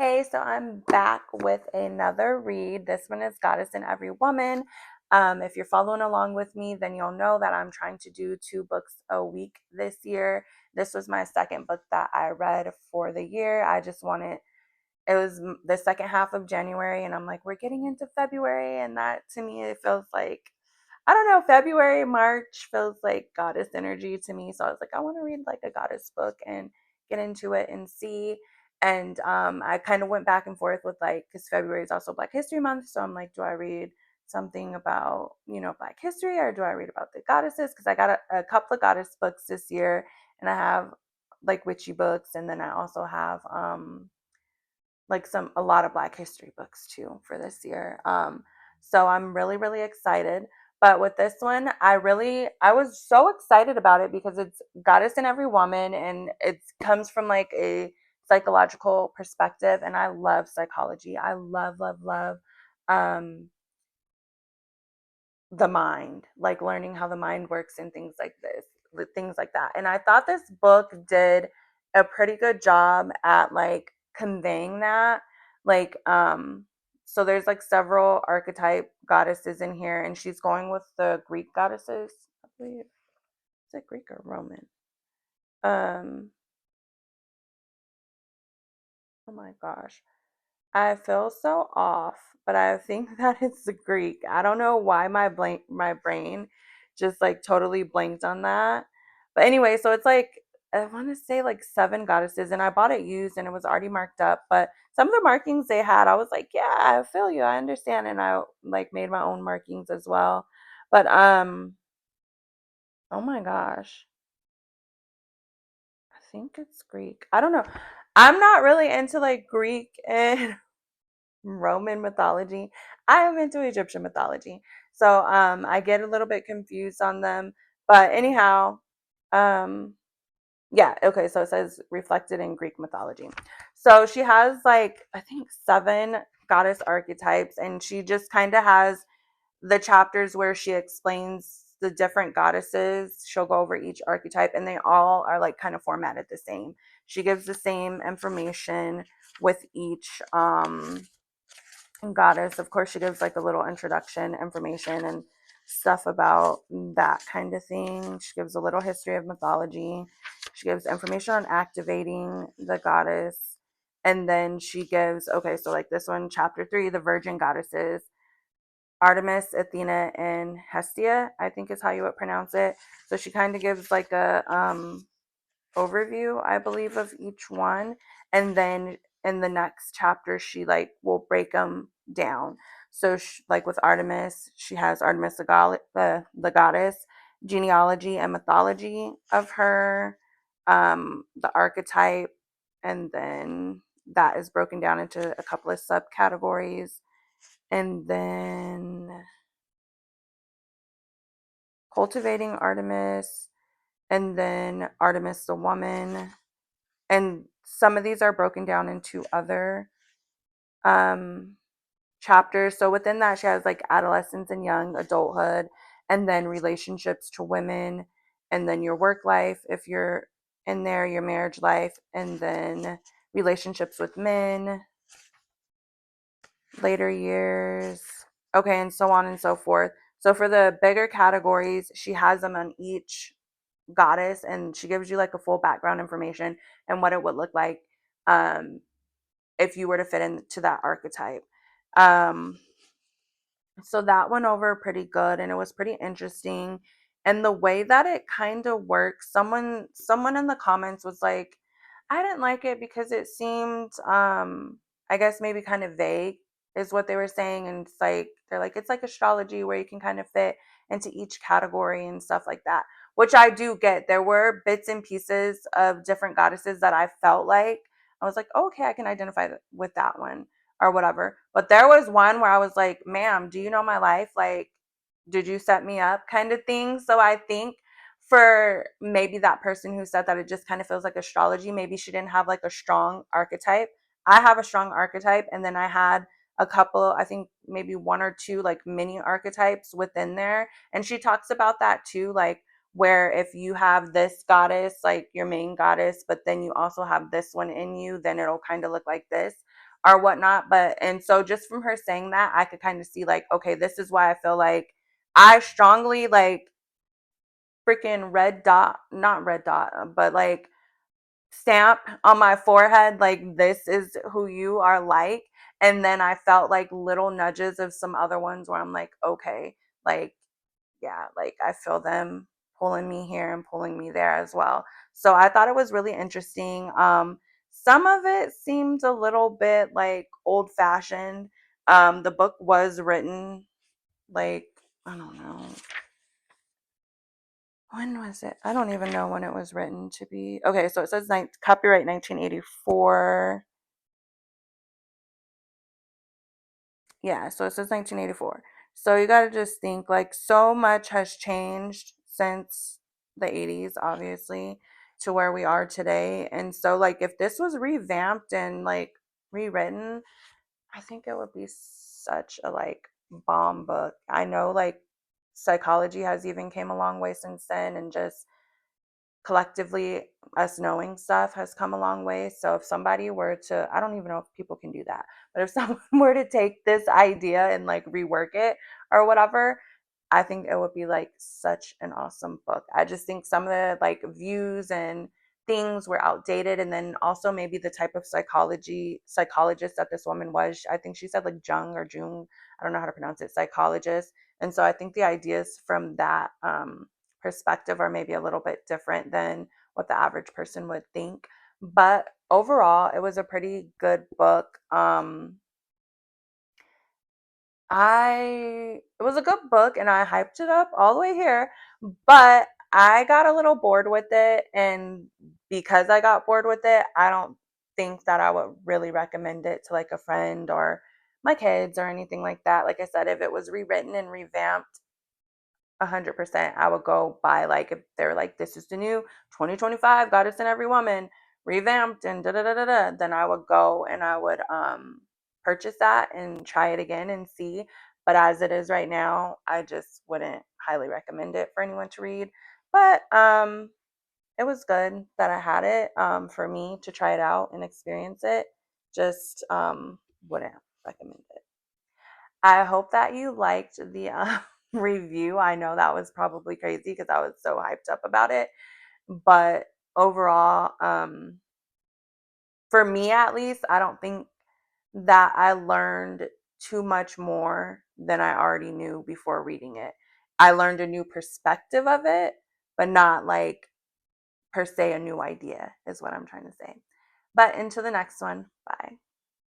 Hey, so I'm back with another read. This one is Goddess in Everywoman. If you're following along with me, then you'll know that I'm trying to do 2 books a week this year. This was my second book that I read for the year. I just wanted it was the second half of January, and I'm like, we're getting into February, and that to me, it feels like, I don't know, February, March feels like goddess energy to me. So I was like, I want to read like a goddess book and get into it and see. And I kind of went back and forth with like, because February is also Black History Month. So I'm like, do I read something about, Black history, or do I read about the goddesses? Because I got a couple of goddess books this year, and I have like witchy books. And then I also have, like a lot of Black history books too for this year. So I'm really, really excited. But with this one, I was so excited about it because it's Goddess in Every Woman, and it comes from like a psychological perspective. And I love psychology. I love, love, love um, the mind, like learning how the mind works and things like this, things like that. And I thought this book did a pretty good job at like conveying that. Like, so there's like several archetype goddesses in here, and she's going with the Greek goddesses, I believe. Is it Greek or Roman? Um, oh my gosh. I feel so off, but I think that it's the Greek. I don't know why my brain just like totally blanked on that. But anyway, so it's like I want to say like 7 goddesses, and I bought it used and it was already marked up. But some of the markings they had, I was like, yeah, I feel you, I understand, and I like made my own markings as well. But oh my gosh, I think it's Greek. I don't know. I'm not really into like Greek and Roman mythology. I am into Egyptian mythology. So I get a little bit confused on them. But anyhow, um yeah, okay, so it says reflected in Greek mythology. So she has like I think 7 goddess archetypes, and she just kind of has the chapters where she explains the different goddesses. She'll go over each archetype, and they all are like kind of formatted the same. She gives the same information with each goddess. Of course, she gives like a little introduction information and stuff about that kind of thing. She gives a little history of mythology. She gives information on activating the goddess. And then she gives, okay, so like this one, chapter 3, the virgin goddesses, Artemis, Athena, and Hestia, I think is how you would pronounce it. So she kind of gives like a overview, I believe, of each one. And then in the next chapter, she like will break them down. So like with Artemis, she has Artemis the goddess, genealogy and mythology of her, the archetype, and then that is broken down into a couple of subcategories. And then cultivating Artemis, and then Artemis the woman, and some of these are broken down into other um chapters. So within that, she has like adolescence and young adulthood, and then relationships to women, and then your work life if you're in there, your marriage life, and then relationships with men, later years, okay, and so on and so forth. So for the bigger categories, she has them on each goddess, and she gives you like a full background information and what it would look like um if you were to fit into that archetype. Um, so that went over pretty good, and it was pretty interesting. And the way that it kind of works, someone in the comments was like, I didn't like it because it seemed I guess maybe kind of vague is what they were saying. And it's like they're like it's like astrology where you can kind of fit into each category and stuff like that, which I do get. There were bits and pieces of different goddesses that I felt like I was like, oh, okay, I can identify with that one or whatever. But there was one where I was like, ma'am, do you know my life? Like, did you set me up kind of thing? So I think for maybe that person who said that it just kind of feels like astrology, maybe she didn't have like a strong archetype. I have a strong archetype, and then I had a couple, I think maybe 1 or 2 like mini archetypes within there. And she talks about that too, like where if you have this goddess, like your main goddess, but then you also have this one in you, then it'll kind of look like this. or whatnot. But and so just from her saying that, I could kind of see like, okay, this is why I feel like I strongly like freaking red dot, not red dot, but like stamp on my forehead, like this is who you are like. And then I felt like little nudges of some other ones where I'm like, okay, like, yeah, like I feel them pulling me here and pulling me there as well. So I thought it was really interesting. Some of it seemed a little bit like old fashioned. The book was written like, I don't know, when was it? I don't even know when it was written to be. Okay, so it says copyright 1984. Yeah, so it says 1984. So you got to just think like so much has changed since the 80s, obviously, to where we are today. And so, like, if this was revamped and like rewritten, I think it would be such a like bomb book. I know like psychology has even came a long way since then, and just collectively us knowing stuff has come a long way. So if somebody were to, I don't even know if people can do that, but if someone were to take this idea and like rework it or whatever, I think it would be like such an awesome book. I just think some of the like views and things were outdated, and then also maybe the type of psychologist that this woman was. I think she said like Jung or Jung, I don't know how to pronounce it, psychologist. And so I think the ideas from that perspective are maybe a little bit different than what the average person would think. But overall, it was a pretty good book. It was a good book and I hyped it up all the way here, but I got a little bored with it, and because I got bored with it, I don't think that I would really recommend it to like a friend or my kids or anything like that. Like I said, if it was rewritten and revamped, 100% I would go buy, like if they're like this is the new 2025 Goddess in Every Woman revamped and da da da da da, then I would go and I would purchase that and try it again and see. But as it is right now, I just wouldn't highly recommend it for anyone to read. But it was good that I had it for me to try it out and experience it. Just wouldn't recommend it. I hope that you liked the review. I know that was probably crazy because I was so hyped up about it. But overall, for me at least, I don't think that I learned too much more than I already knew before reading it. I learned a new perspective of it, but not like per se a new idea, is what I'm trying to say. But into the next one. Bye.